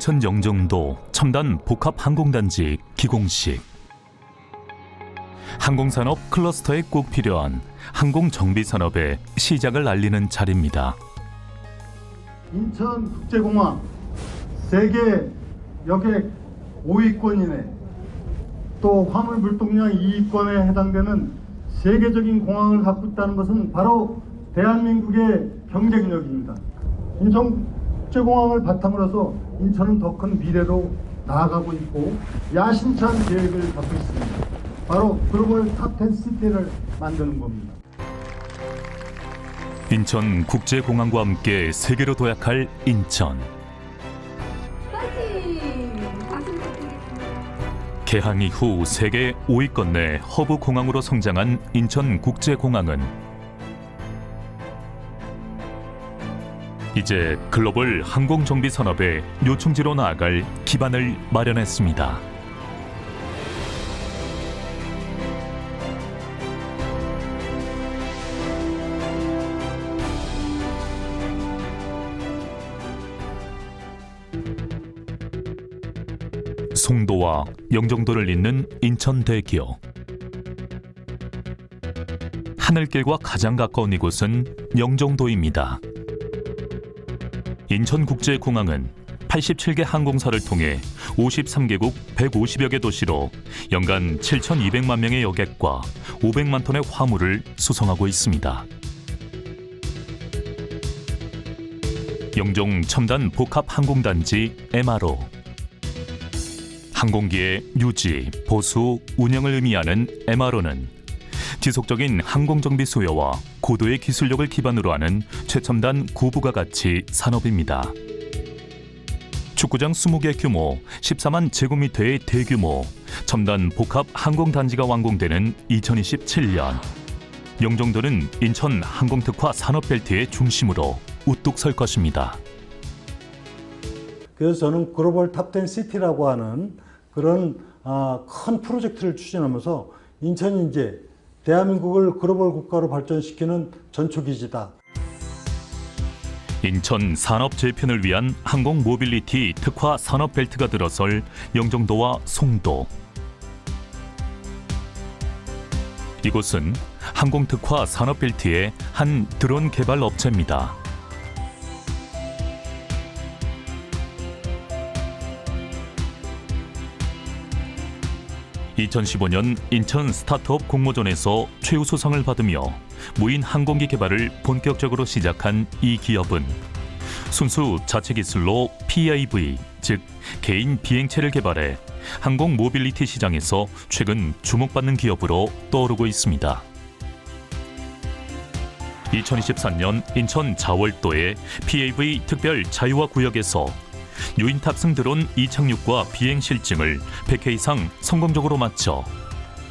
인천 영종도 첨단 복합항공단지 기공식. 항공산업 클러스터에 꼭 필요한 항공정비산업의 시작을 알리는 자리입니다. 인천국제공항 세계 여객 5위권이네, 또 화물 물동량 2위권에 해당되는 세계적인 공항을 갖고 있다는 것은 바로 대한민국의 경쟁력입니다. 인천국제공항을 바탕으로 해서 인천은 더 큰 미래로 나아가고 있고 야심찬 계획을 갖고 있습니다. 바로 글로벌 탑10 시티를 만드는 겁니다. 인천국제공항과 함께 세계로 도약할 인천. 개항 이후 세계 5위권 내 허브 공항으로 성장한 인천국제공항은 이제 글로벌 항공정비 산업의 요충지로 나아갈 기반을 마련했습니다. 송도와 영종도를 잇는 인천대교. 하늘길과 가장 가까운 이곳은 영종도입니다. 인천국제공항은 87개 항공사를 통해 53개국 150여 개 도시로 연간 7,200만 명의 여객과 500만 톤의 화물을 수송하고 있습니다. 영종 첨단 복합항공단지 MRO. 항공기의 유지, 보수, 운영을 의미하는 MRO는 지속적인 항공정비 수요와 고도의 기술력을 기반으로 하는 최첨단 고부가가치 산업입니다. 축구장 20개 규모, 14만 제곱미터의 대규모 첨단 복합 항공단지가 완공되는 2027년, 영종도는 인천 항공특화 산업벨트의 중심으로 우뚝 설 것입니다. 그래서 저는 글로벌 탑10 시티라고 하는 그런 큰 프로젝트를 추진하면서 인천이 이제 대한민국을 글로벌 국가로 발전시키는 전초기지다. 인천 산업 재편을 위한 항공 모빌리티 특화 산업 벨트가 들어설 영종도와 송도. 이곳은 항공 특화 산업 벨트의 한 드론 개발 업체입니다. (2015년) 인천 스타트업 공모전에서 최우수상을 받으며 무인 항공기 개발을 본격적으로 시작한 이 기업은 순수 자체 기술로 PAV, 즉 개인 비행체를 개발해 항공 모빌리티 시장에서 최근 주목받는 기업으로 떠오르고 있습니다. 2023년 인천 자월도의 PAV 특별 자유화 구역에서 유인 탑승 드론 이착륙과 비행 실증을 100회 이상 성공적으로 마쳐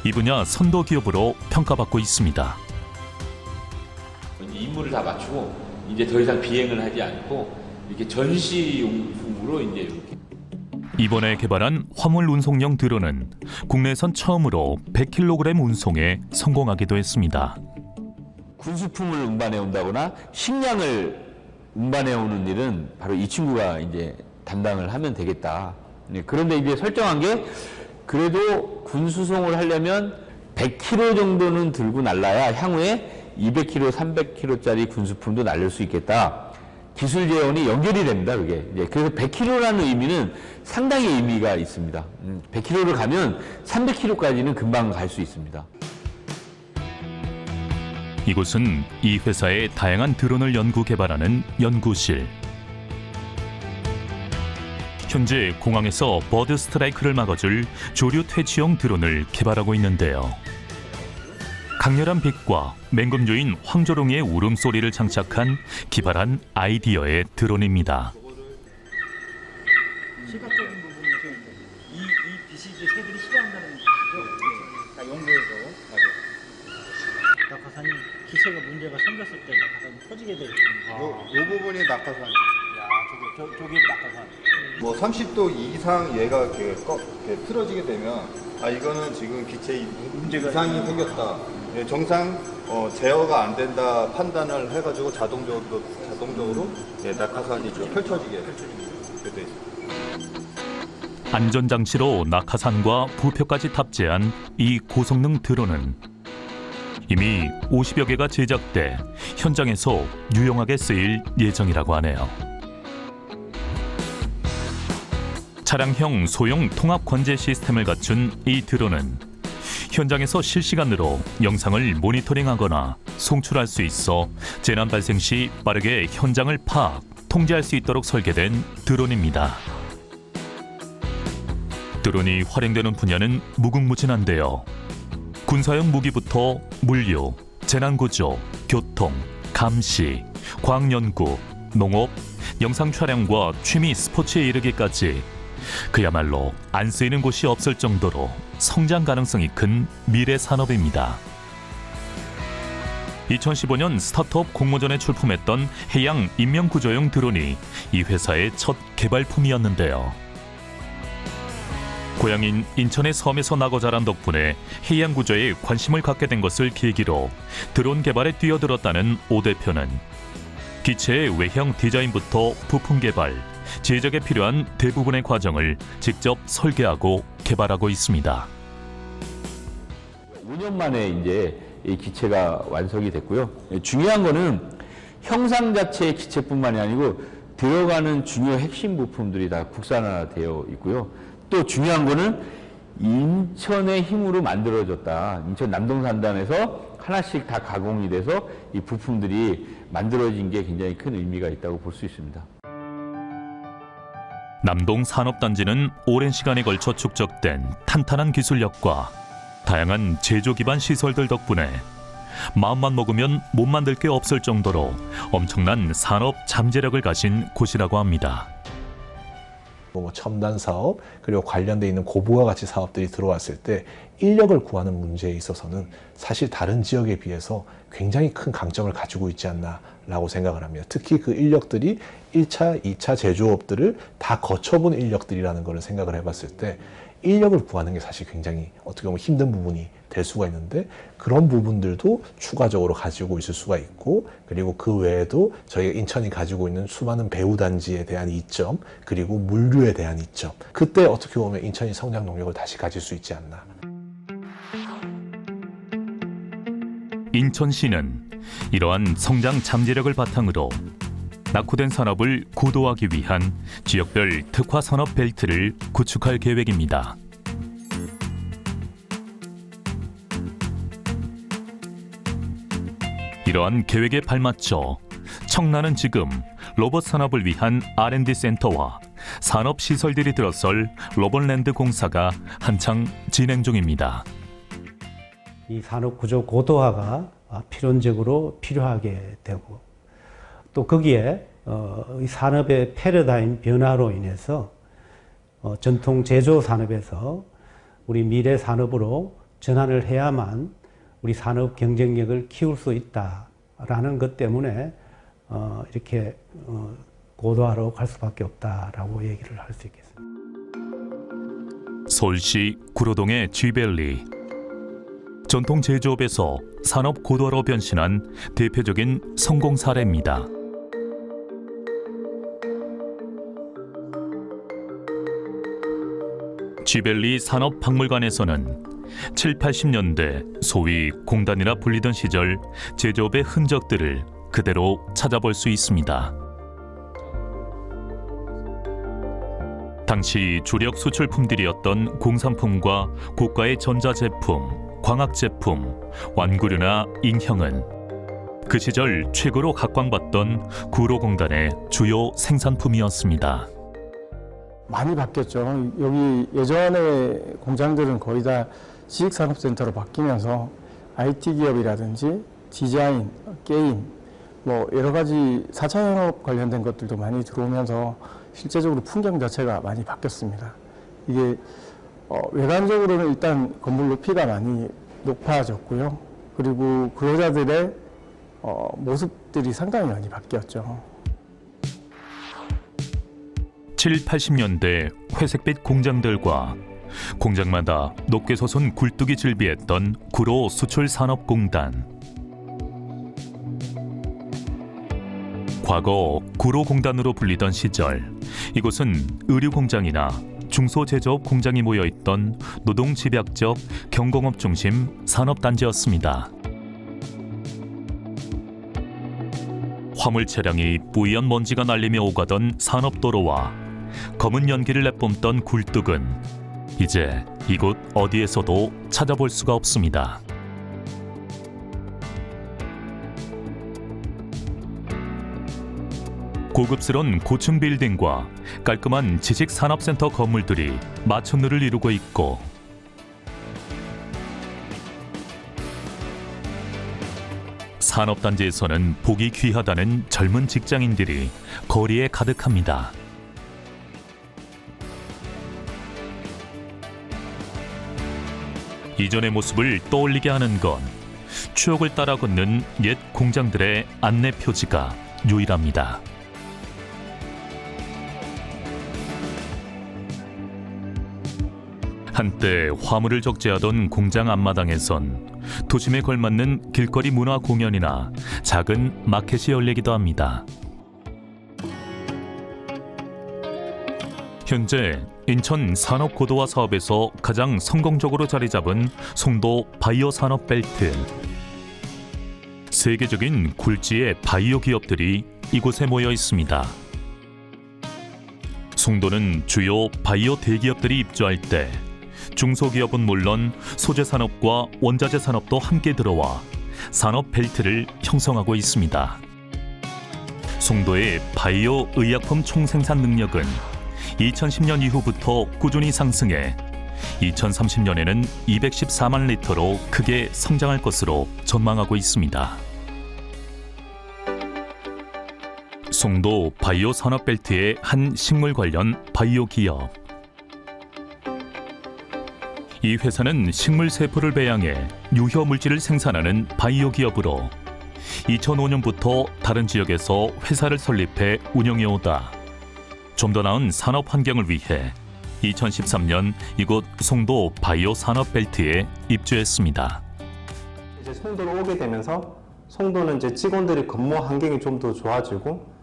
이 분야 선도 기업으로 평가받고 있습니다. 임무를 다 마치고 이제 더 이상 비행을 하지 않고 이렇게 전시용품으로 이제 이렇게. 이번에 개발한 화물 운송용 드론은 국내선 처음으로 100kg 운송에 성공하기도 했습니다. 군수품을 운반해 온다거나 식량을 운반해 오는 일은 바로 이 친구가 이제 담당을 하면 되겠다. 그런데 이제 설정한 게 그래도 군수송을 하려면 100kg 정도는 들고 날라야 향후에 200kg, 300kg짜리 군수품도 날릴 수 있겠다. 기술 재원이 연결이 됩니다, 그게. 그래서 100kg라는 의미는 상당히 의미가 있습니다. 100kg를 가면 300kg까지는 금방 갈 수 있습니다. 이곳은 이 회사의 다양한 드론을 연구 개발하는 연구실. 현재 공항에서 버드 스트라이크를 막아줄 조류 퇴치용 드론을 개발하고 있는데요. 강렬한 빛과 맹금류인 황조롱이의 울음소리를 장착한 기발한 아이디어의 드론입니다. 시각적인 부분에서 이 빛이 이제 새들이 싫어한다는 뜻이죠. 다 연구해서. 낙하산이 기체가 문제가 생겼을 때 낙하산이 터지게 되어 있습니다. 요 부분이 낙하산. 저게 낙하산. 뭐 30도 이상 얘가 이렇게 틀어지게 되면 이거는 지금 기체에 이상이 생겼다. 정상 제어가 안 된다 판단을 해가지고 자동적으로 낙하산이 좀 펼쳐지게 돼 있습니다. 안전장치로 낙하산과 부표까지 탑재한 이 고성능 드론은 이미 50여 개가 제작돼 현장에서 유용하게 쓰일 예정이라고 하네요. 차량형 소형 통합 관제 시스템을 갖춘 이 드론은 현장에서 실시간으로 영상을 모니터링하거나 송출할 수 있어 재난 발생 시 빠르게 현장을 파악, 통제할 수 있도록 설계된 드론입니다. 드론이 활용되는 분야는 무궁무진한데요. 군사용 무기부터 물류, 재난구조, 교통, 감시, 과학연구, 농업, 영상 촬영과 취미 스포츠에 이르기까지 그야말로 안 쓰이는 곳이 없을 정도로 성장 가능성이 큰 미래 산업입니다. 2015년 스타트업 공모전에 출품했던 해양 인명구조용 드론이 이 회사의 첫 개발품이었는데요. 고향인 인천의 섬에서 나고 자란 덕분에 해양 구조에 관심을 갖게 된 것을 계기로 드론 개발에 뛰어들었다는 오 대표는 기체의 외형 디자인부터 부품 개발, 제작에 필요한 대부분의 과정을 직접 설계하고 개발하고 있습니다. 5년 만에 이제 이 기체가 완성이 됐고요. 중요한 거는 형상 자체의 기체뿐만이 아니고 들어가는 중요 핵심 부품들이 다 국산화되어 있고요. 또 중요한 거는 인천의 힘으로 만들어졌다. 인천 남동산단에서 하나씩 다 가공이 돼서 이 부품들이 만들어진 게 굉장히 큰 의미가 있다고 볼 수 있습니다. 남동 산업단지는 오랜 시간에 걸쳐 축적된 탄탄한 기술력과 다양한 제조 기반 시설들 덕분에 마음만 먹으면 못 만들 게 없을 정도로 엄청난 산업 잠재력을 가진 곳이라고 합니다. 첨단 사업 그리고 관련돼 있는 고부가 가치 사업들이 들어왔을 때 인력을 구하는 문제에 있어서는 사실 다른 지역에 비해서 굉장히 큰 강점을 가지고 있지 않나라고 생각을 합니다. 특히 그 인력들이 1차, 2차 제조업들을 다 거쳐본 인력들이라는 걸 생각을 해봤을 때 인력을 구하는 게 사실 굉장히 어떻게 보면 힘든 부분이 될 수가 있는데 그런 부분들도 추가적으로 가지고 있을 수가 있고 그리고 그 외에도 저희가 인천이 가지고 있는 수많은 배후단지에 대한 이점 그리고 물류에 대한 이점 그때 어떻게 보면 인천이 성장 동력을 다시 가질 수 있지 않나. 인천시는 이러한 성장 잠재력을 바탕으로 낙후된 산업을 고도화하기 위한 지역별 특화 산업 벨트를 구축할 계획입니다. 이러한 계획에 발맞춰 청라는 지금 로봇 산업을 위한 R&D 센터와 산업 시설들이 들어설 로봇랜드 공사가 한창 진행 중입니다. 이 산업 구조 고도화가 필연적으로 필요하게 되고 또 거기에 이 산업의 패러다임 변화로 인해서 전통 제조 산업에서 우리 미래 산업으로 전환을 해야만 우리 산업 경쟁력을 키울 수 있다라는 것 때문에 이렇게 고도화로 갈 수밖에 없다라고 얘기를 할 수 있겠습니다. 서울시 구로동의 쥐벨리. 전통 제조업에서 산업 고도화로 변신한 대표적인 성공 사례입니다. 쥐벨리 산업박물관에서는 7, 80년대 소위 공단이라 불리던 시절 제조업의 흔적들을 그대로 찾아볼 수 있습니다. 당시 주력 수출품들이었던 공산품과 고가의 전자제품, 광학제품, 완구류나 인형은 그 시절 최고로 각광받던 구로공단의 주요 생산품이었습니다. 많이 바뀌었죠. 여기 예전의 공장들은 거의 다 지식산업센터로 바뀌면서 IT 기업이라든지 디자인, 게임, 뭐 여러 가지 4차 산업 관련된 것들도 많이 들어오면서 실제적으로 풍경 자체가 많이 바뀌었습니다. 이게 외관적으로는 일단 건물 높이가 많이 높아졌고요. 그리고 근로자들의 모습들이 상당히 많이 바뀌었죠. 7, 80년대 회색빛 공장들과 공장마다 높게 솟은 굴뚝이 즐비했던 구로 수출산업공단. 과거 구로공단으로 불리던 시절 이곳은 의류 공장이나 중소제조업 공장이 모여있던 노동집약적 경공업 중심 산업단지였습니다. 화물 차량이 뿌연 먼지가 날리며 오가던 산업도로와 검은 연기를 내뿜던 굴뚝은 이제 이곳 어디에서도 찾아볼 수가 없습니다. 고급스러운 고층 빌딩과 깔끔한 지식산업센터 건물들이 마천루를 이루고 있고, 산업단지에서는 보기 귀하다는 젊은 직장인들이 거리에 가득합니다. 이전의 모습을 떠올리게 하는 건 추억을 따라 걷는 옛 공장들의 안내 표지가 유일합니다. 한때 화물을 적재하던 공장 앞마당에선 도심에 걸맞는 길거리 문화 공연이나 작은 마켓이 열리기도 합니다. 현재 인천 산업고도화 사업에서 가장 성공적으로 자리 잡은 송도 바이오 산업 벨트. 세계적인 굴지의 바이오 기업들이 이곳에 모여 있습니다. 송도는 주요 바이오 대기업들이 입주할 때 중소기업은 물론 소재 산업과 원자재 산업도 함께 들어와 산업 벨트를 형성하고 있습니다. 송도의 바이오 의약품 총생산 능력은 2010년 이후부터 꾸준히 상승해 2030년에는 214만 리터로 크게 성장할 것으로 전망하고 있습니다. 송도 바이오 산업벨트의 한 식물 관련 바이오 기업. 이 회사는 식물 세포를 배양해 유효 물질을 생산하는 바이오 기업으로 2005년부터 다른 지역에서 회사를 설립해 운영해오다 좀 더 나은 산업 환경을 위해 2013년 이곳 송도 바이오 산업 벨트에 입주했습니다. 이제 송도로 오게 되면서 송도는 이제 직원들이 근무 환경이 좀 더 좋아지고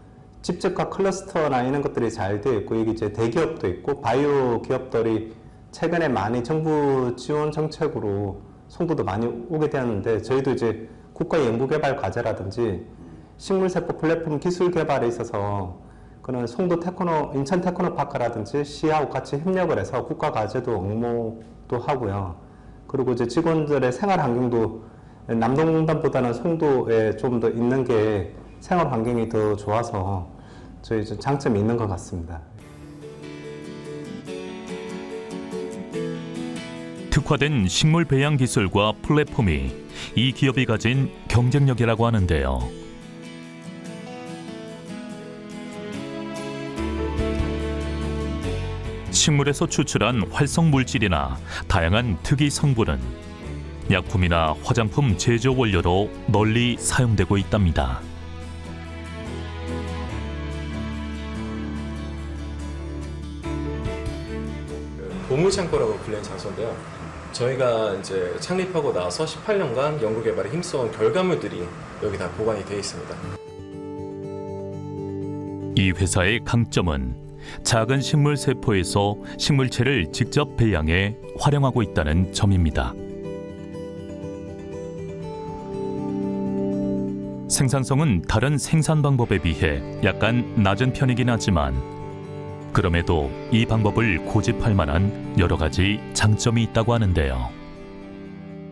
집적과 클러스터나 이런 것들이 잘 되어 있고, 여기 이제 대기업도 있고 바이오 기업들이 최근에 많이 정부 지원 정책으로 송도도 많이 오게 되었는데, 저희도 이제 국가 연구개발 과제라든지 식물세포 플랫폼 기술 개발에 있어서 그런 송도 테크노, 인천 테크노파크라든지 시하고 같이 협력을 해서 국가 과제도 응모도 하고요. 그리고 이제 직원들의 생활 환경도 남동단보다는 송도에 좀 더 있는 게 생활 환경이 더 좋아서 저희 좀 장점이 있는 것 같습니다. 특화된 식물 배양 기술과 플랫폼이 이 기업이 가진 경쟁력이라고 하는데요. 식물에서 추출한 활성 물질이나 다양한 특이 성분은 약품이나 화장품 제조 원료로 널리 사용되고 있답니다. 보물창고라고 불리는 장소인데요. 저희가 이제 창립하고 나서 18년간 연구개발에 힘써온 결과물들이 여기 다 보관이 되어 있습니다. 이 회사의 강점은 작은 식물 세포에서 식물체를 직접 배양해 활용하고 있다는 점입니다. 생산성은 다른 생산 방법에 비해 약간 낮은 편이긴 하지만 그럼에도 이 방법을 고집할 만한 여러 가지 장점이 있다고 하는데요.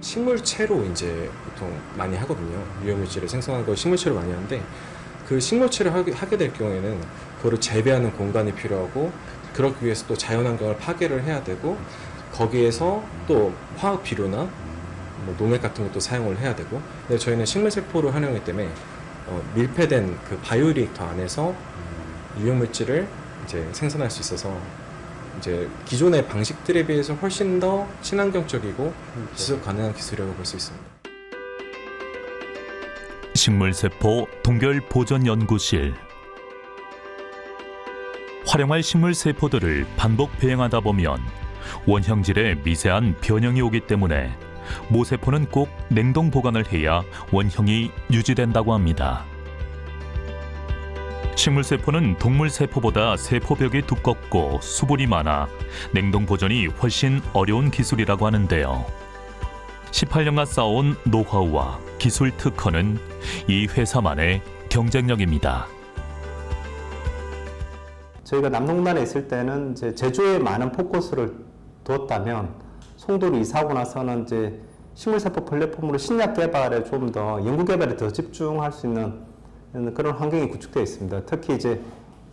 식물체로 이제 보통 많이 하거든요. 유해물질을 생성하는 걸 식물체로 많이 하는데, 그 식물체를 하게 될 경우에는 그거를 재배하는 공간이 필요하고, 그러기 위해서 또 자연환경을 파괴를 해야 되고, 거기에서 또 화학 비료나 뭐 농약 같은 것도 사용을 해야 되고, 근데 저희는 식물세포를 활용하기 때문에 밀폐된 그 바이오리액터 안에서 유해물질을 이제 생산할 수 있어서 이제 기존의 방식들에 비해서 훨씬 더 친환경적이고 지속 가능한 기술이라고 볼 수 있습니다. 식물세포 동결 보존 연구실. 활용할 식물세포들을 반복 배양하다 보면 원형질에 미세한 변형이 오기 때문에 모세포는 꼭 냉동 보관을 해야 원형이 유지된다고 합니다. 식물세포는 동물세포보다 세포벽이 두껍고 수분이 많아 냉동 보존이 훨씬 어려운 기술이라고 하는데요. 18년간 쌓아온 노하우와 기술 특허는 이 회사만의 경쟁력입니다. 저희가 남동단에 있을 때는 이제 제조에 많은 포커스를 두었다면 송도로 이사하고 나서는 이제 식물세포 플랫폼으로 신약 개발에 좀 더 연구 개발에 더 집중할 수 있는 그런 환경이 구축되어 있습니다. 특히 이제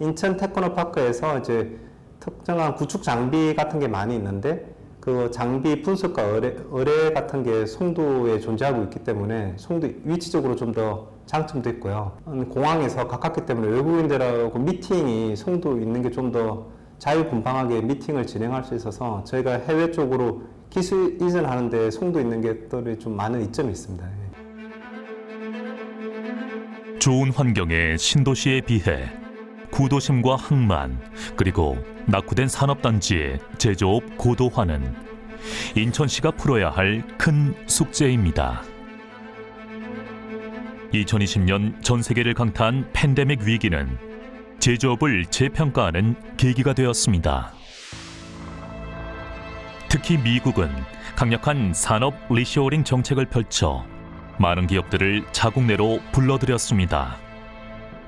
인천 테크노파크에서 이제 특정한 구축 장비 같은 게 많이 있는데 그 장비 분석과 의뢰 같은 게 송도에 존재하고 있기 때문에 송도 위치적으로 좀 더 장점도 있고요. 공항에서 가깝기 때문에 외국인들하고 미팅이 송도 있는 게 좀 더 자유분방하게 미팅을 진행할 수 있어서 저희가 해외 쪽으로 기술 이전하는데 송도 있는 것들이 좀 많은 이점이 있습니다. 좋은 환경의 신도시에 비해 구도심과 항만 그리고 낙후된 산업단지의 제조업 고도화는 인천시가 풀어야 할 큰 숙제입니다. 2020년 전 세계를 강타한 팬데믹 위기는 제조업을 재평가하는 계기가 되었습니다. 특히 미국은 강력한 산업 리쇼어링 정책을 펼쳐 많은 기업들을 자국 내로 불러들였습니다.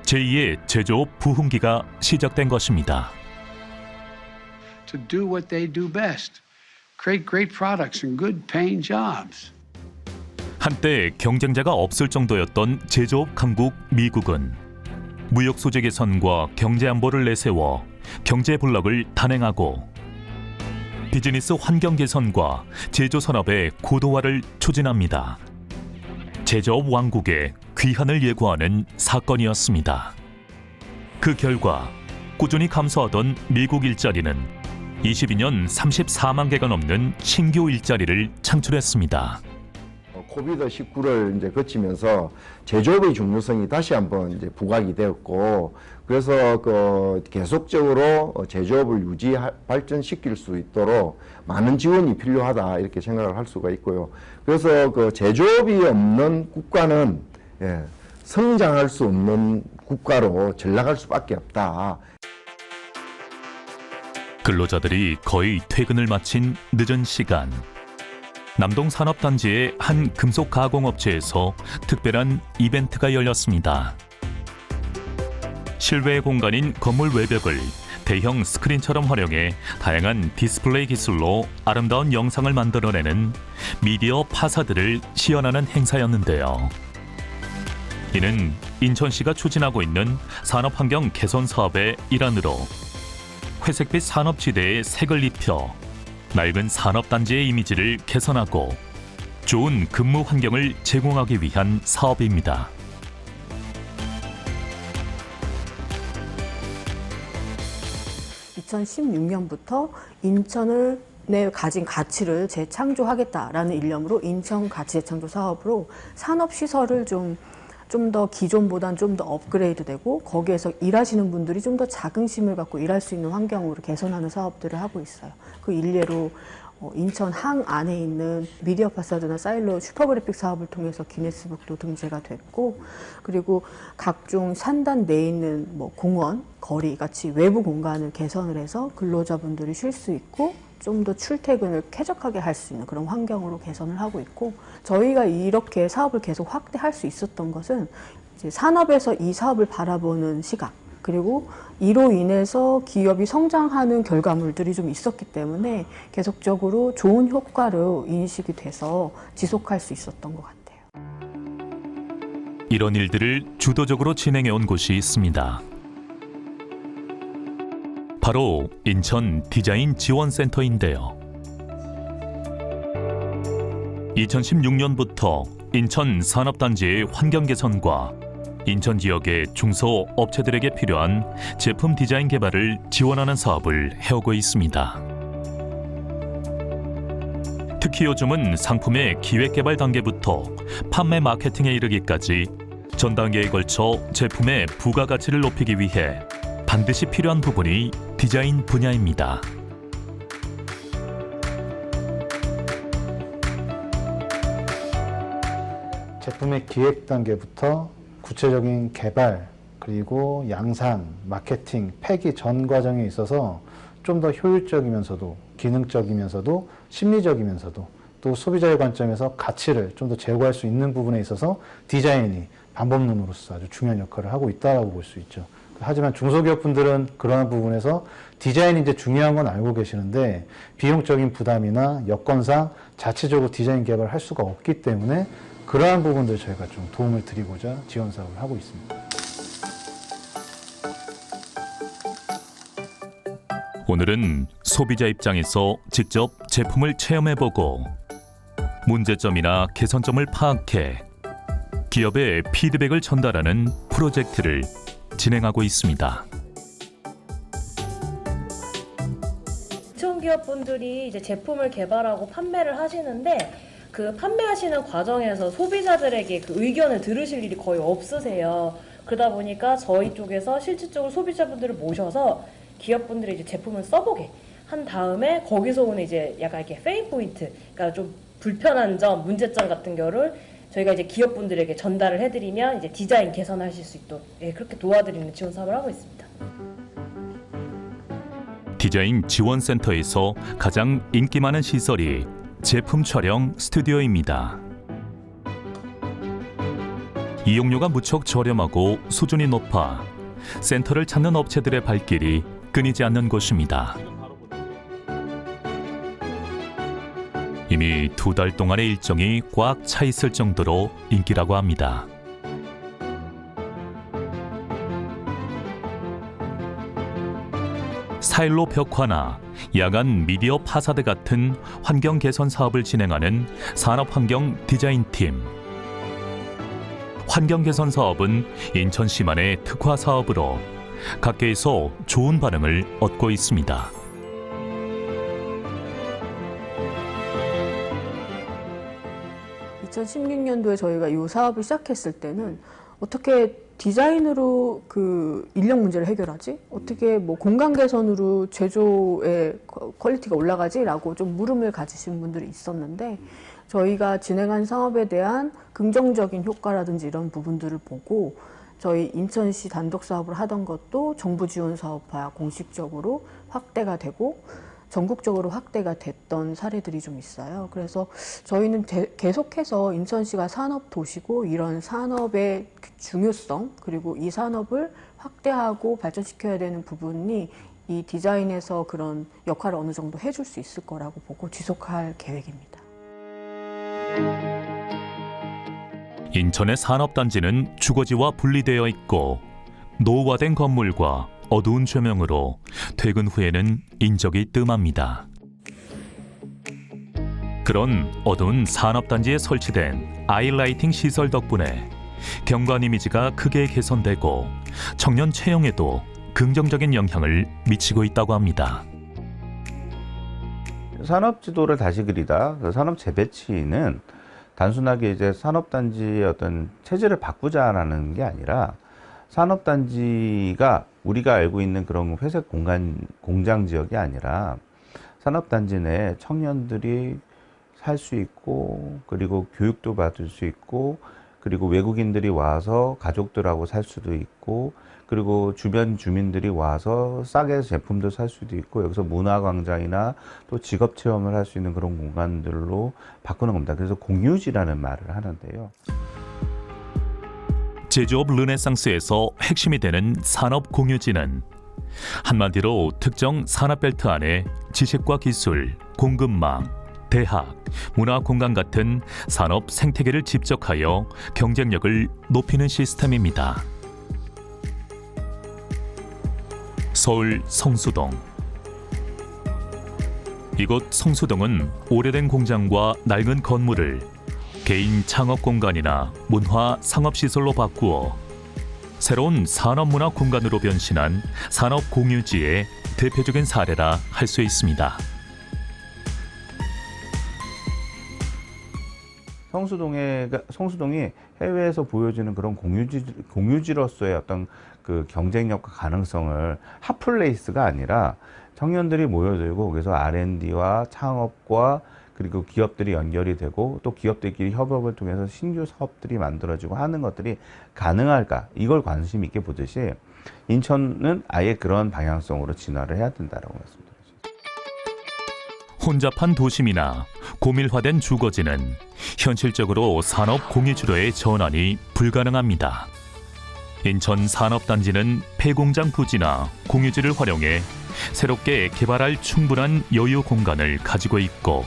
제2의 제조업 부흥기가 시작된 것입니다. To do what they do best, create great products and good paying jobs. 한때 경쟁자가 없을 정도였던 제조업 강국 미국은 무역 소재 개선과 경제 안보를 내세워 경제 블록을 단행하고 비즈니스 환경 개선과 제조 산업의 고도화를 추진합니다. 제조업 왕국의 귀환을 예고하는 사건이었습니다. 그 결과 꾸준히 감소하던 미국 일자리는 22년 34만 개가 넘는 신규 일자리를 창출했습니다. 코비드-19를 이제 거치면서 제조업의 중요성이 다시 한번 이제 부각이 되었고, 그래서 계속적으로 제조업을 발전시킬 수 있도록 많은 지원이 필요하다 이렇게 생각을 할 수가 있고요. 그래서 제조업이 없는 국가는 성장할 수 없는 국가로 전락할 수밖에 없다. 근로자들이 거의 퇴근을 마친 늦은 시간, 남동 산업단지의 한 금속 가공업체에서 특별한 이벤트가 열렸습니다. 실외 공간인 건물 외벽을 대형 스크린처럼 활용해 다양한 디스플레이 기술로 아름다운 영상을 만들어내는 미디어 파사드를 시연하는 행사였는데요. 이는 인천시가 추진하고 있는 산업환경 개선 사업의 일환으로 회색빛 산업지대에 색을 입혀 낡은 산업단지의 이미지를 개선하고 좋은 근무 환경을 제공하기 위한 사업입니다. (2016년부터) 인천을 내 가진 가치를 재창조하겠다라는 일념으로 인천 가치 재창조 사업으로 산업시설을 좀 더 기존보다는 좀 더 업그레이드되고 거기에서 일하시는 분들이 좀 더 자긍심을 갖고 일할 수 있는 환경으로 개선하는 사업들을 하고 있어요. 그 일례로 인천 항 안에 있는 미디어 파사드나 사일로 슈퍼그래픽 사업을 통해서 기네스북도 등재가 됐고, 그리고 각종 산단 내에 있는 공원, 거리 같이 외부 공간을 개선을 해서 근로자분들이 쉴 수 있고 좀 더 출퇴근을 쾌적하게 할 수 있는 그런 환경으로 개선을 하고 있고, 저희가 이렇게 사업을 계속 확대할 수 있었던 것은 이제 산업에서 이 사업을 바라보는 시각, 그리고 이로 인해서 기업이 성장하는 결과물들이 좀 있었기 때문에 계속적으로 좋은 효과로 인식이 돼서 지속할 수 있었던 것 같아요. 이런 일들을 주도적으로 진행해온 곳이 있습니다. 바로 인천 디자인 지원센터인데요. 2016년부터 인천 산업단지의 환경 개선과 인천 지역의 중소업체들에게 필요한 제품 디자인 개발을 지원하는 사업을 해오고 있습니다. 특히 요즘은 상품의 기획 개발 단계부터 판매 마케팅에 이르기까지 전 단계에 걸쳐 제품의 부가가치를 높이기 위해 반드시 필요한 부분이 디자인 분야입니다. 제품의 기획 단계부터 구체적인 개발, 그리고 양산, 마케팅, 폐기 전 과정에 있어서 좀 더 효율적이면서도 기능적이면서도 심리적이면서도 또 소비자의 관점에서 가치를 좀 더 제고할 수 있는 부분에 있어서 디자인이 방법론으로서 아주 중요한 역할을 하고 있다라고 볼 수 있죠. 하지만 중소기업 분들은 그러한 부분에서 디자인이 이제 중요한 건 알고 계시는데 비용적인 부담이나 여건상 자체적으로 디자인 개발을 할 수가 없기 때문에 그러한 부분들 저희가 좀 도움을 드리고자 지원 사업을 하고 있습니다. 오늘은 소비자 입장에서 직접 제품을 체험해보고 문제점이나 개선점을 파악해 기업에 피드백을 전달하는 프로젝트를 진행하고 있습니다. 중소기업분들이 이제 제품을 개발하고 판매를 하시는데 그 판매하시는 과정에서 소비자들에게 그 의견을 들으실 일이 거의 없으세요. 그러다 보니까 저희 쪽에서 실질적으로 소비자분들을 모셔서 기업분들이 이제 제품을 써보게 한 다음에 거기서 오는 이제 약간 이렇게 페인 포인트, 그러니까 좀 불편한 점, 문제점 같은 거를 저희가 이제 기업분들에게 전달을 해드리면 이제 디자인 개선하실 수 있도록 그렇게 도와드리는 지원 사업을 하고 있습니다. 디자인 지원센터에서 가장 인기 많은 시설이 제품 촬영 스튜디오입니다. 이용료가 무척 저렴하고 수준이 높아 센터를 찾는 업체들의 발길이 끊이지 않는 곳입니다. 이미 2달 동안의 일정이 꽉 차 있을 정도로 인기라고 합니다. 스타일로 벽화나 야간 미디어 파사드 같은 환경 개선 사업을 진행하는 산업환경 디자인팀. 환경 개선 사업은 인천시만의 특화 사업으로 각계에서 좋은 반응을 얻고 있습니다. (2016년도에) 저희가 이 사업을 시작했을 때는 어떻게 디자인으로 그 인력 문제를 해결하지? 어떻게 뭐 공간 개선으로 제조의 퀄리티가 올라가지?라고 좀 물음을 가지신 분들이 있었는데 저희가 진행한 사업에 대한 긍정적인 효과라든지 이런 부분들을 보고 저희 인천시 단독 사업을 하던 것도 정부 지원 사업화 공식적으로 확대가 되고 전국적으로 확대가 됐던 사례들이 좀 있어요. 그래서 저희는 계속해서 인천시가 산업 도시고 이런 산업의 중요성 그리고 이 산업을 확대하고 발전시켜야 되는 부분이 이 디자인에서 그런 역할을 어느 정도 해줄 수 있을 거라고 보고 지속할 계획입니다. 인천의 산업단지는 주거지와 분리되어 있고 노후화된 건물과 어두운 조명으로 퇴근 후에는 인적이 뜸합니다. 그런 어두운 산업단지에 설치된 아이라이팅 시설 덕분에 경관 이미지가 크게 개선되고 청년 채용에도 긍정적인 영향을 미치고 있다고 합니다. 산업 지도를 다시 그리다. 산업 재배치는 단순하게 이제 산업단지의 어떤 체질을 바꾸자라는 게 아니라 산업단지가 우리가 알고 있는 그런 회색 공장 지역이 아니라 산업단지 내에 청년들이 살 수 있고 그리고 교육도 받을 수 있고 그리고 외국인들이 와서 가족들하고 살 수도 있고 그리고 주변 주민들이 와서 싸게 제품도 살 수도 있고 여기서 문화광장이나 또 직업체험을 할 수 있는 그런 공간들로 바꾸는 겁니다. 그래서 공유지라는 말을 하는데요. 제조업 르네상스에서 핵심이 되는 산업 공유지는 한마디로 특정 산업벨트 안에 지식과 기술, 공급망, 대학, 문화공간 같은 산업 생태계를 집적하여 경쟁력을 높이는 시스템입니다. 서울 성수동. 이곳 성수동은 오래된 공장과 낡은 건물을 개인 창업 공간이나 문화 상업시설로 바꾸어 새로운 산업문화 공간으로 변신한 산업 공유지의 대표적인 사례라 할 수 있습니다. 성수동이 해외에서 보여지는 그런 공유지로서의 어떤 그 경쟁력과 가능성을 핫플레이스가 아니라 청년들이 모여들고 거기서 R&D와 창업과 그리고 기업들이 연결이 되고 또 기업들끼리 협업을 통해서 신규 사업들이 만들어지고 하는 것들이 가능할까? 이걸 관심 있게 보듯이 인천은 아예 그런 방향성으로 진화를 해야 된다라고 말씀드립니다. 혼잡한 도심이나 고밀화된 주거지는 현실적으로 산업 공유주도의 전환이 불가능합니다. 인천 산업단지는 폐공장 부지나 공유지를 활용해 새롭게 개발할 충분한 여유 공간을 가지고 있고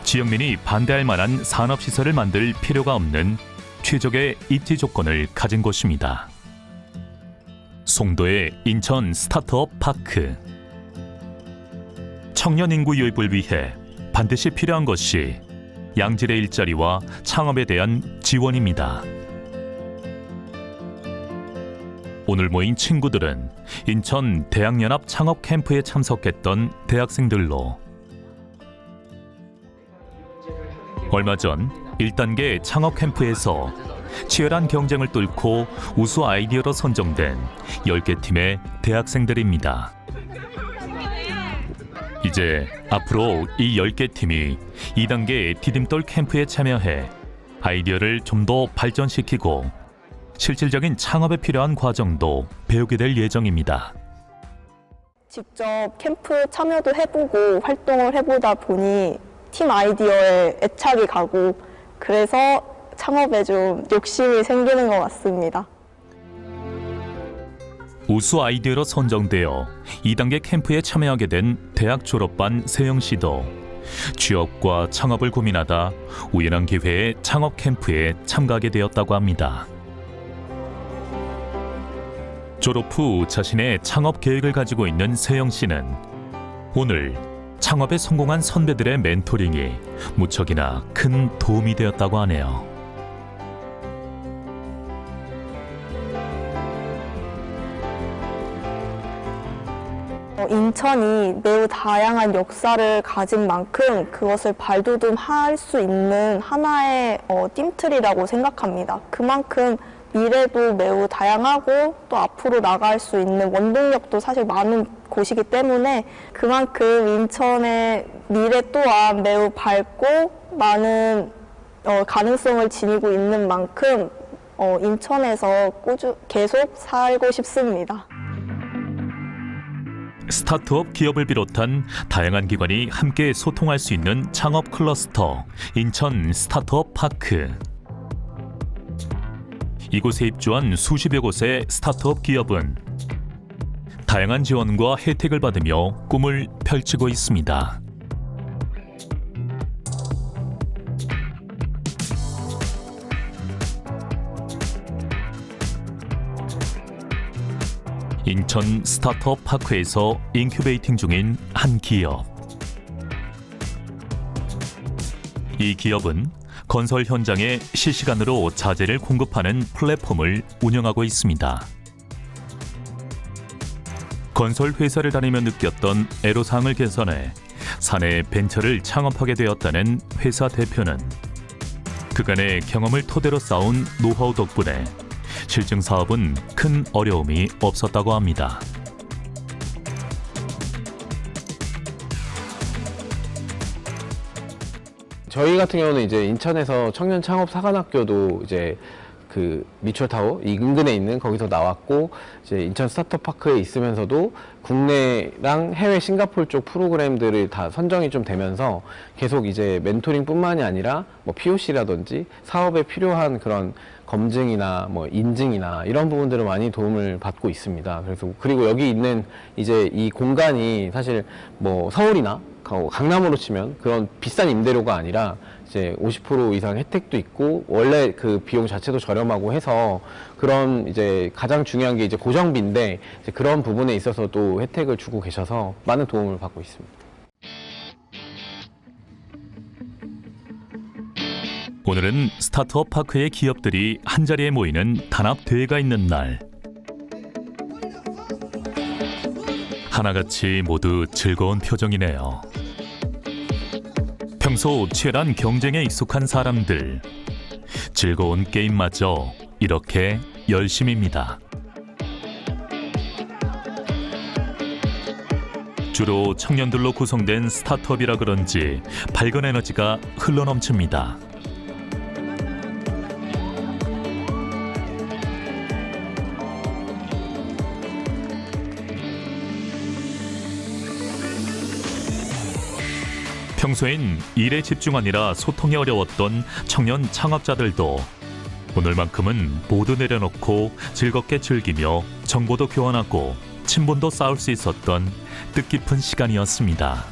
지역민이 반대할 만한 산업시설을 만들 필요가 없는 최적의 입지 조건을 가진 곳입니다. 송도의 인천 스타트업 파크. 청년 인구 유입을 위해 반드시 필요한 것이 양질의 일자리와 창업에 대한 지원입니다. 오늘 모인 친구들은 인천 대학연합 창업 캠프에 참석했던 대학생들로 얼마 전 1단계 창업 캠프에서 치열한 경쟁을 뚫고 우수 아이디어로 선정된 10개 팀의 대학생들입니다. 이제 앞으로 이 10개 팀이 2단계 디딤돌 캠프에 참여해 아이디어를 좀 더 발전시키고 실질적인 창업에 필요한 과정도 배우게 될 예정입니다. 직접 캠프 참여도 해보고 활동을 해보다 보니 팀 아이디어에 애착이 가고 그래서 창업에 좀 욕심이 생기는 것 같습니다. 우수 아이디어로 선정되어 2단계 캠프에 참여하게 된 대학 졸업반 세영 씨도 취업과 창업을 고민하다 우연한 기회에 창업 캠프에 참가하게 되었다고 합니다. 졸업 후 자신의 창업 계획을 가지고 있는 세영 씨는 오늘 창업에 성공한 선배들의 멘토링이 무척이나 큰 도움이 되었다고 하네요. 인천이 매우 다양한 역사를 가진 만큼 그것을 발돋움할 수 있는 하나의 띠틀이라고 생각합니다. 그만큼 미래도 매우 다양하고 또 앞으로 나갈 수 있는 원동력도 사실 많은 곳이기 때문에 그만큼 인천의 미래 또한 매우 밝고 많은 가능성을 지니고 있는 만큼 인천에서 계속 살고 싶습니다. 스타트업 기업을 비롯한 다양한 기관이 함께 소통할 수 있는 창업 클러스터 인천 스타트업 파크. 이곳에 입주한 수십여 곳의 스타트업 기업은 다양한 지원과 혜택을 받으며 꿈을 펼치고 있습니다. 인천 스타트업 파크에서 인큐베이팅 중인 한 기업. 이 기업은 건설 현장에 실시간으로 자재를 공급하는 플랫폼을 운영하고 있습니다. 건설 회사를 다니며 느꼈던 애로사항을 개선해 사내 벤처를 창업하게 되었다는 회사 대표는 그간의 경험을 토대로 쌓은 노하우 덕분에 실증 사업은 큰 어려움이 없었다고 합니다. 저희 같은 경우는 이제 인천에서 청년 창업 사관학교도 이제 그 미추홀타워 인근에 있는 거기서 나왔고 이제 인천 스타트업 파크에 있으면서도 국내랑 해외 싱가포르 쪽 프로그램들이 다 선정이 좀 되면서 계속 이제 멘토링뿐만이 아니라 뭐 POC라든지 사업에 필요한 그런 검증이나 뭐 인증이나 이런 부분들을 많이 도움을 받고 있습니다. 그래서 그리고 여기 있는 이제 이 공간이 사실 뭐 서울이나 강남으로 치면 그런 비싼 임대료가 아니라 이제 50% 이상 혜택도 있고 원래 그 비용 자체도 저렴하고 해서 그런 이제 가장 중요한 게 이제 고정비인데 이제 그런 부분에 있어서도 혜택을 주고 계셔서 많은 도움을 받고 있습니다. 오늘은 스타트업 파크의 기업들이 한자리에 모이는 단합 대회가 있는 날. 하나같이 모두 즐거운 표정이네요. 평소 치열한 경쟁에 익숙한 사람들, 즐거운 게임마저 이렇게 열심입니다. 주로 청년들로 구성된 스타트업이라 그런지 밝은 에너지가 흘러넘칩니다. 평소엔 일에 집중하느라 소통이 어려웠던 청년 창업자들도 오늘만큼은 모두 내려놓고 즐겁게 즐기며 정보도 교환하고 친분도 쌓을 수 있었던 뜻깊은 시간이었습니다.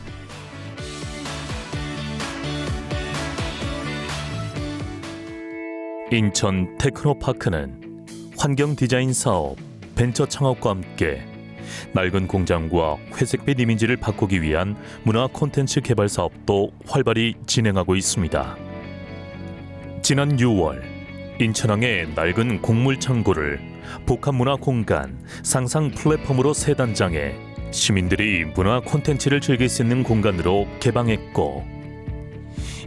인천 테크노파크는 환경 디자인 사업, 벤처 창업과 함께 낡은 공장과 회색빛 이미지를 바꾸기 위한 문화 콘텐츠 개발 사업도 활발히 진행하고 있습니다. 지난 6월 인천항의 낡은 곡물 창고를 복합문화 공간, 상상 플랫폼으로 새 단장해 시민들이 문화 콘텐츠를 즐길 수 있는 공간으로 개방했고,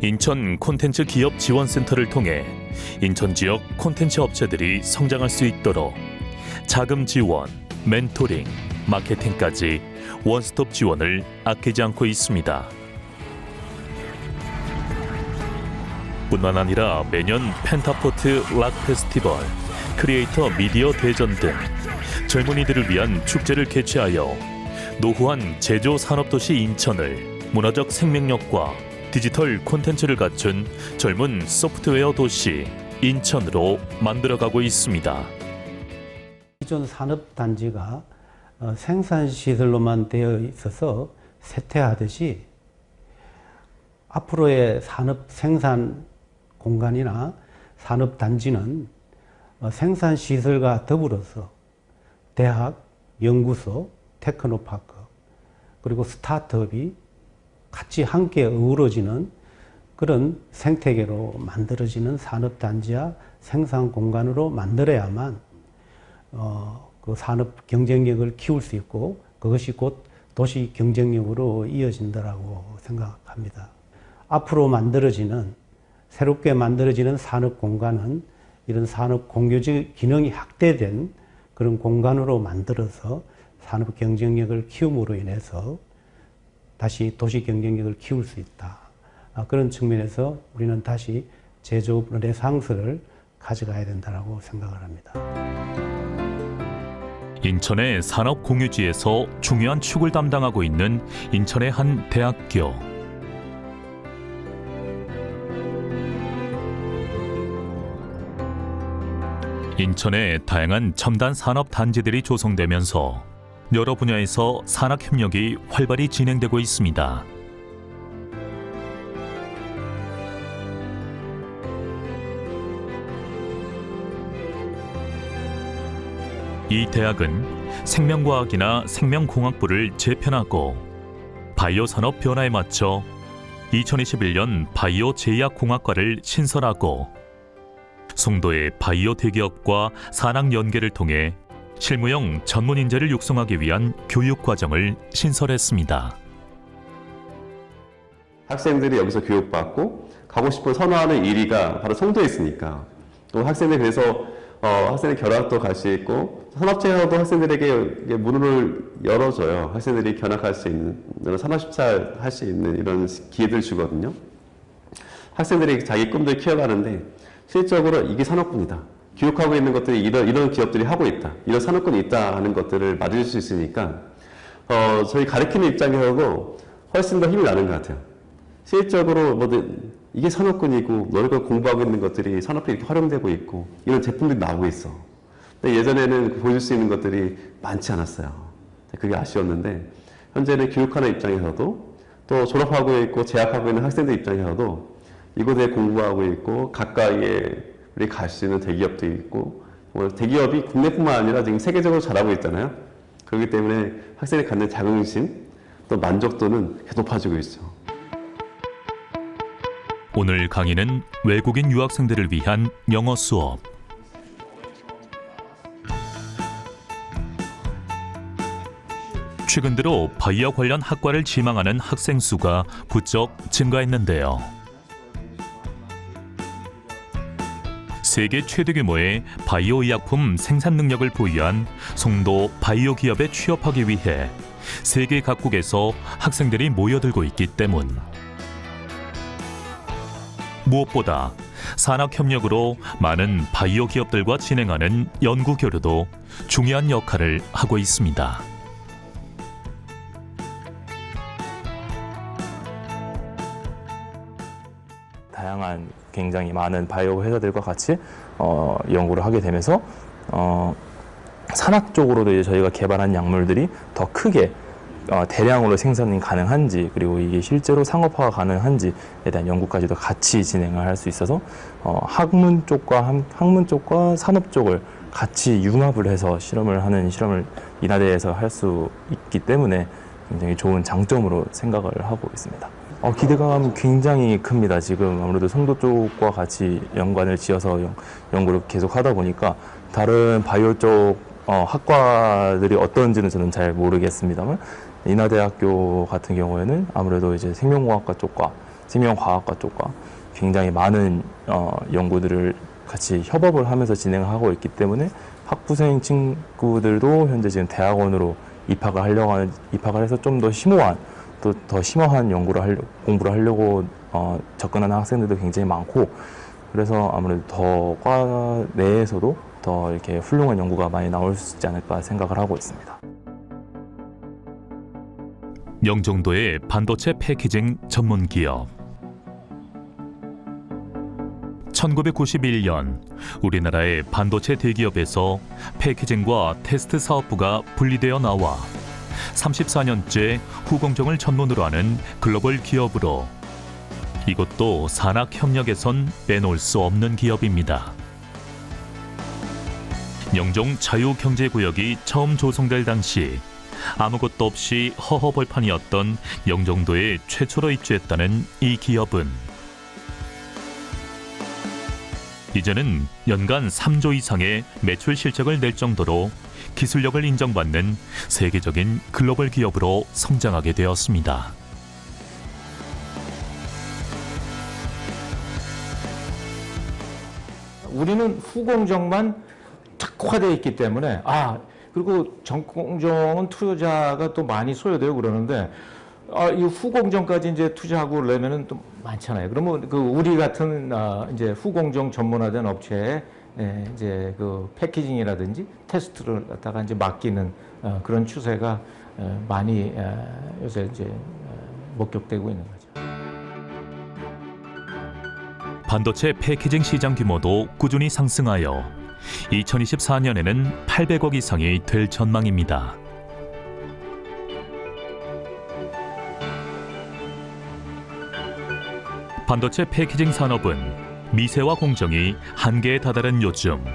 인천 콘텐츠 기업 지원센터를 통해 인천 지역 콘텐츠 업체들이 성장할 수 있도록 자금 지원, 멘토링, 마케팅까지 원스톱 지원을 아끼지 않고 있습니다. 뿐만 아니라 매년 펜타포트 락 페스티벌, 크리에이터 미디어 대전 등 젊은이들을 위한 축제를 개최하여 노후한 제조 산업도시 인천을 문화적 생명력과 디지털 콘텐츠를 갖춘 젊은 소프트웨어 도시 인천으로 만들어가고 있습니다. 기존 산업단지가 생산시설로만 되어 있어서 쇠퇴하듯이 앞으로의 산업 생산 공간이나 산업단지는 생산시설과 더불어서 대학, 연구소, 테크노파크 그리고 스타트업이 같이 함께 어우러지는 그런 생태계로 만들어지는 산업단지와 생산공간으로 만들어야만 그 산업 경쟁력을 키울 수 있고 그것이 곧 도시 경쟁력으로 이어진다라고 생각합니다. 앞으로 새롭게 만들어지는 산업 공간은 이런 산업 공유적 기능이 확대된 그런 공간으로 만들어서 산업 경쟁력을 키움으로 인해서 다시 도시 경쟁력을 키울 수 있다. 그런 측면에서 우리는 다시 제조업 르네상스를 가져가야 된다고 생각을 합니다. 인천의 산업 공유지에서 중요한 축을 담당하고 있는 인천의 한 대학교. 인천의 다양한 첨단 산업 단지들이 조성되면서 여러 분야에서 산학 협력이 활발히 진행되고 있습니다. 이 대학은 생명과학이나 생명공학부를 재편하고 바이오 산업 변화에 맞춰 2021년 바이오 제약공학과를 신설하고 송도의 바이오 대기업과 산학 연계를 통해 실무형 전문 인재를 육성하기 위한 교육 과정을 신설했습니다. 학생들이 여기서 교육받고 가고 싶은 선호하는 1위가 바로 송도에 있으니까 또 학생들 그래서 학생들 견학도 갈 수 있고 산업체에서도 학생들에게 문을 열어줘요. 학생들이 견학할 수 있는 산업십사 할 수 있는 이런 기회를 주거든요. 학생들이 자기 꿈들 키워가는데 실질적으로 이게 산업군이다. 교육하고 있는 것들이 이런 기업들이 하고 있다. 이런 산업군이 있다 하는 것들을 맞을 수 있으니까 저희 가르치는 입장에서도 훨씬 더 힘이 나는 것 같아요. 실질적으로 이게 산업군이고 너희가 공부하고 있는 것들이 산업에 이렇게 활용되고 있고 이런 제품들이 나오고 있어. 근데 예전에는 보여줄 수 있는 것들이 많지 않았어요. 그게 아쉬웠는데 현재는 교육하는 입장에서도 또 졸업하고 있고 재학하고 있는 학생들 입장에서도 이곳에 공부하고 있고 가까이에 우리 갈 수 있는 대기업도 있고 대기업이 국내뿐만 아니라 지금 세계적으로 잘하고 있잖아요. 그렇기 때문에 학생이 갖는 자긍심 또 만족도는 계속 높아지고 있죠. 오늘 강의는 외국인 유학생들을 위한 영어 수업. 최근 들어 바이오 관련 학과를 지망하는 학생 수가 부쩍 증가했는데요. 세계 최대 규모의 바이오 의약품 생산 능력을 보유한 송도 바이오 기업에 취업하기 위해 세계 각국에서 학생들이 모여들고 있기 때문. 무엇보다 산학협력으로 많은 바이오 기업들과 진행하는 연구 교류도 중요한 역할을 하고 있습니다. 다양한 굉장히 많은 바이오 회사들과 같이 연구를 하게 되면서 산학 쪽으로도 이제 저희가 개발한 약물들이 더 크게 대량으로 생산이 가능한지, 그리고 이게 실제로 상업화가 가능한지에 대한 연구까지도 같이 진행을 할 수 있어서 학문 쪽과 산업 쪽을 같이 융합을 해서 실험을 인하대에서 할 수 있기 때문에 굉장히 좋은 장점으로 생각을 하고 있습니다. 기대감 굉장히 큽니다. 지금 아무래도 송도 쪽과 같이 연관을 지어서 연구를 계속 하다 보니까 다른 바이오 쪽 학과들이 어떤지는 저는 잘 모르겠습니다만, 인하대학교 같은 경우에는 아무래도 이제 생명공학과 쪽과 생명과학과 쪽과 굉장히 많은 연구들을 같이 협업을 하면서 진행하고 있기 때문에 학부생 친구들도 현재 지금 대학원으로 입학을 해서 좀 더 심오한 공부를 하려고 접근하는 학생들도 굉장히 많고, 그래서 아무래도 더 과 내에서도 더 이렇게 훌륭한 연구가 많이 나올 수 있지 않을까 생각을 하고 있습니다. 영종도의 반도체 패키징 전문 기업. 1991년 우리나라의 반도체 대기업에서 패키징과 테스트 사업부가 분리되어 나와 34년째 후공정을 전문으로 하는 글로벌 기업으로, 이것도 산학협력에선 빼놓을 수 없는 기업입니다. 영종 자유경제구역이 처음 조성될 당시 아무것도 없이 허허벌판이었던 영종도에 최초로 입주했다는 이 기업은 이제는 연간 3조 이상의 매출 실적을 낼 정도로 기술력을 인정받는 세계적인 글로벌 기업으로 성장하게 되었습니다. 우리는 후공정만 특화되어 있기 때문에 그리고 전공정은 투자가 또 많이 소요되고 그러는데 이 후공정까지 이제 투자하고 그러면은 또 많잖아요. 그러면 그 우리 같은 이제 후공정 전문화된 업체에 이제 그 패키징이라든지 테스트를 갖다가 이제 맡기는 그런 추세가 많이 요새 이제 목격되고 있는 거죠. 반도체 패키징 시장 규모도 꾸준히 상승하여 2024년에는 800억 이상이 될 전망입니다. 반도체 패키징 산업은 미세와 공정이 한계에 다다른 요즘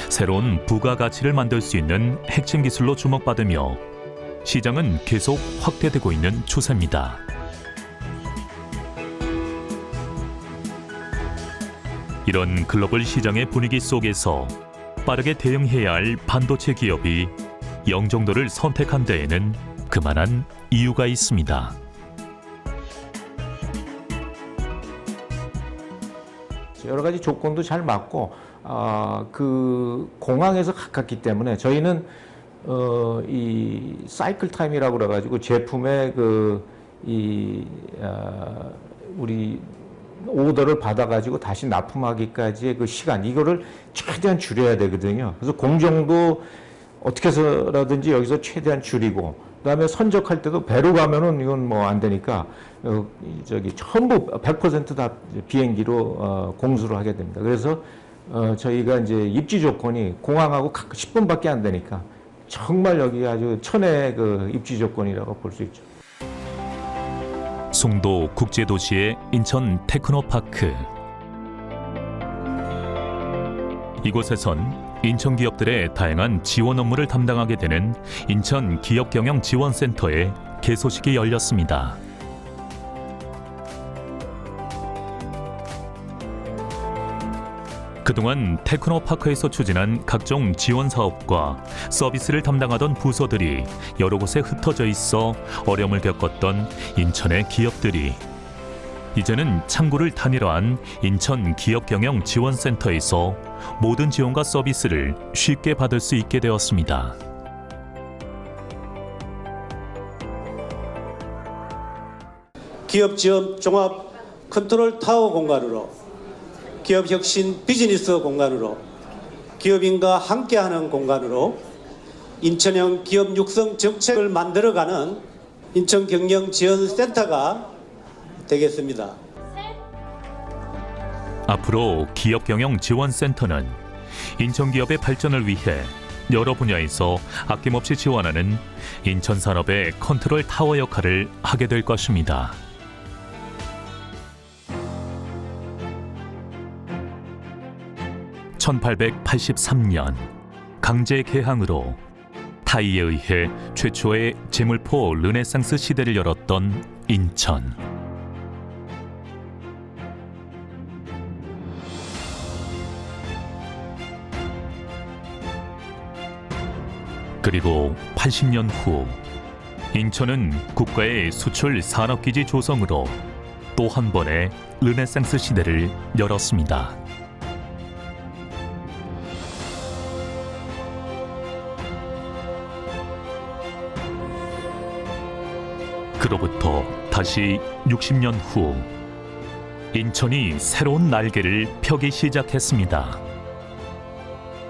새로운 부가가치를 만들 수 있는 핵심 기술로 주목받으며 시장은 계속 확대되고 있는 추세입니다. 이런 글로벌 시장의 분위기 속에서 빠르게 대응해야 할 반도체 기업이 영종도를 선택한 데에는 그만한 이유가 있습니다. 여러 가지 조건도 잘 맞고 그 공항에서 가깝기 때문에 저희는 이 사이클 타임이라고 그래가지고 제품의 우리 오더를 받아가지고 다시 납품하기까지의 그 시간, 이거를 최대한 줄여야 되거든요. 그래서 공정도 어떻게 해서라든지 여기서 최대한 줄이고, 그다음에 선적할 때도 배로 가면은 이건 뭐 안 되니까 전부 100% 다 비행기로 공수를 하게 됩니다. 그래서 저희가 이제 입지 조건이 공항하고 10분밖에 안 되니까 정말 여기 아주 천의 그 입지 조건이라고 볼 수 있죠. 송도 국제도시의 인천 테크노파크. 이곳에선 인천 기업들의 다양한 지원 업무를 담당하게 되는 인천 기업경영지원센터의 개소식이 열렸습니다. 그동안 테크노파크에서 추진한 각종 지원 사업과 서비스를 담당하던 부서들이 여러 곳에 흩어져 있어 어려움을 겪었던 인천의 기업들이 이제는 창구를 단일화한 인천 기업경영지원센터에서 모든 지원과 서비스를 쉽게 받을 수 있게 되었습니다. 기업 지원 종합 컨트롤 타워 공간으로, 기업 혁신 비즈니스 공간으로, 기업인과 함께하는 공간으로 인천형 기업 육성 정책을 만들어가는 인천경영지원센터가 되겠습니다. 앞으로 기업경영지원센터는 인천기업의 발전을 위해 여러 분야에서 아낌없이 지원하는 인천산업의 컨트롤 타워 역할을 하게 될 것입니다. (1883년) 강제 개항으로 타이에 의해 최초의 제물포 르네상스 시대를 열었던 인천. 그리고 80년 후 인천은 국가의 수출 산업기지 조성으로 또 한 번의 르네상스 시대를 열었습니다. 그로부터 다시 60년 후 인천이 새로운 날개를 펴기 시작했습니다.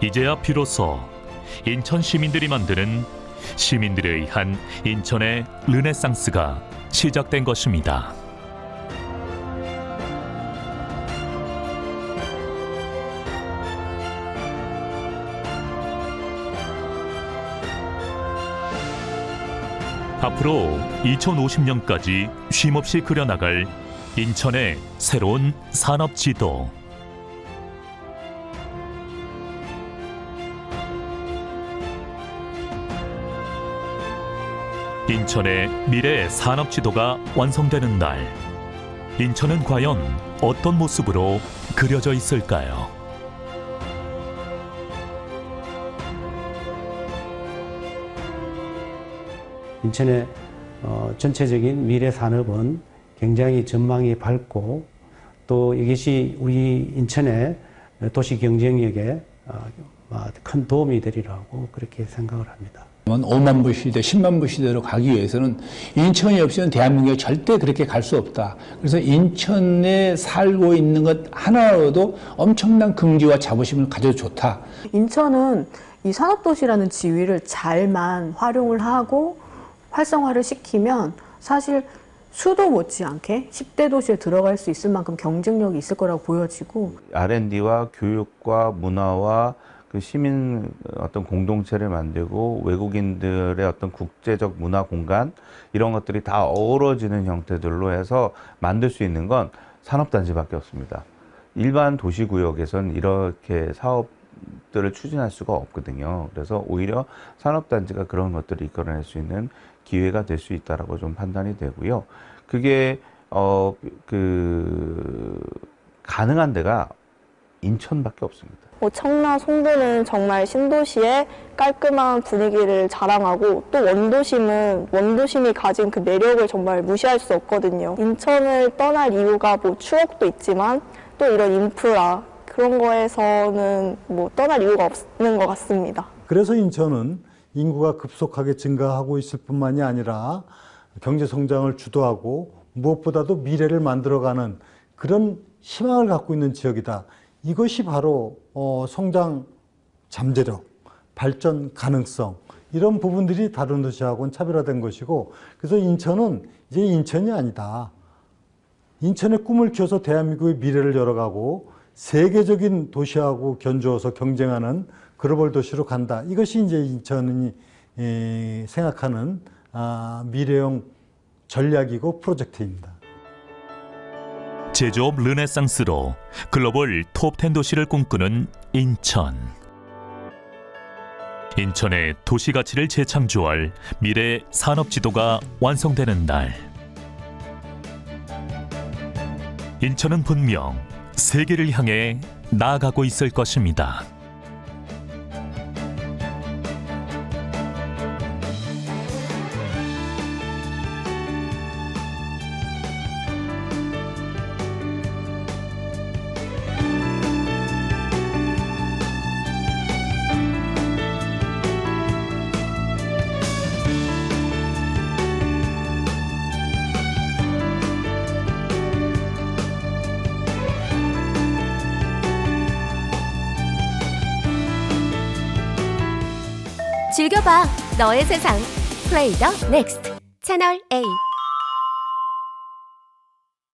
이제야 비로소 인천 시민들이 만드는 시민들에 의한 인천의 르네상스가 시작된 것입니다. 앞으로 2050년까지 쉼없이 그려나갈 인천의 새로운 산업지도. 인천의 미래 산업지도가 완성되는 날, 인천은 과연 어떤 모습으로 그려져 있을까요? 인천의 전체적인 미래 산업은 굉장히 전망이 밝고 또 이것이 우리 인천의 도시 경쟁력에 큰 도움이 되리라고 그렇게 생각을 합니다. 5만 부 시대, 10만 부 시대로 가기 위해서는 인천이 없이는 대한민국이 절대 그렇게 갈 수 없다. 그래서 인천에 살고 있는 것 하나로도 엄청난 긍지와 자부심을 가져도 좋다. 인천은 이 산업도시라는 지위를 잘만 활용을 하고 활성화를 시키면 사실 수도 못지않게 10대 도시에 들어갈 수 있을 만큼 경쟁력이 있을 거라고 보여지고, R&D와 교육과 문화와 그 시민 어떤 공동체를 만들고 외국인들의 어떤 국제적 문화 공간 이런 것들이 다 어우러지는 형태들로 해서 만들 수 있는 건 산업단지밖에 없습니다. 일반 도시구역에선 이렇게 사업들을 추진할 수가 없거든요. 그래서 오히려 산업단지가 그런 것들을 이끌어낼 수 있는 기회가 될 수 있다라고 좀 판단이 되고요. 그게 가능한 데가 인천밖에 없습니다. 청라, 송도는 정말 신도시의 깔끔한 분위기를 자랑하고 또 원도심이 가진 그 매력을 정말 무시할 수 없거든요. 인천을 떠날 이유가 추억도 있지만 또 이런 인프라 그런 거에서는 떠날 이유가 없는 것 같습니다. 그래서 인천은 인구가 급속하게 증가하고 있을 뿐만이 아니라 경제 성장을 주도하고 무엇보다도 미래를 만들어가는 그런 희망을 갖고 있는 지역이다. 이것이 바로 성장 잠재력, 발전 가능성 이런 부분들이 다른 도시하고는 차별화된 것이고, 그래서 인천은 이제 인천이 아니다. 인천의 꿈을 키워서 대한민국의 미래를 열어가고 세계적인 도시하고 견주어서 경쟁하는 글로벌 도시로 간다. 이것이 이제 인천이 생각하는 미래형 전략이고 프로젝트입니다. 제조업 르네상스로 글로벌 톱10 도시를 꿈꾸는 인천. 인천의 도시 가치를 재창조할 미래 산업 지도가 완성되는 날, 인천은 분명 세계를 향해 나아가고 있을 것입니다. 즐겨봐. 너의 세상. 플레이 더 넥스트. 채널 A.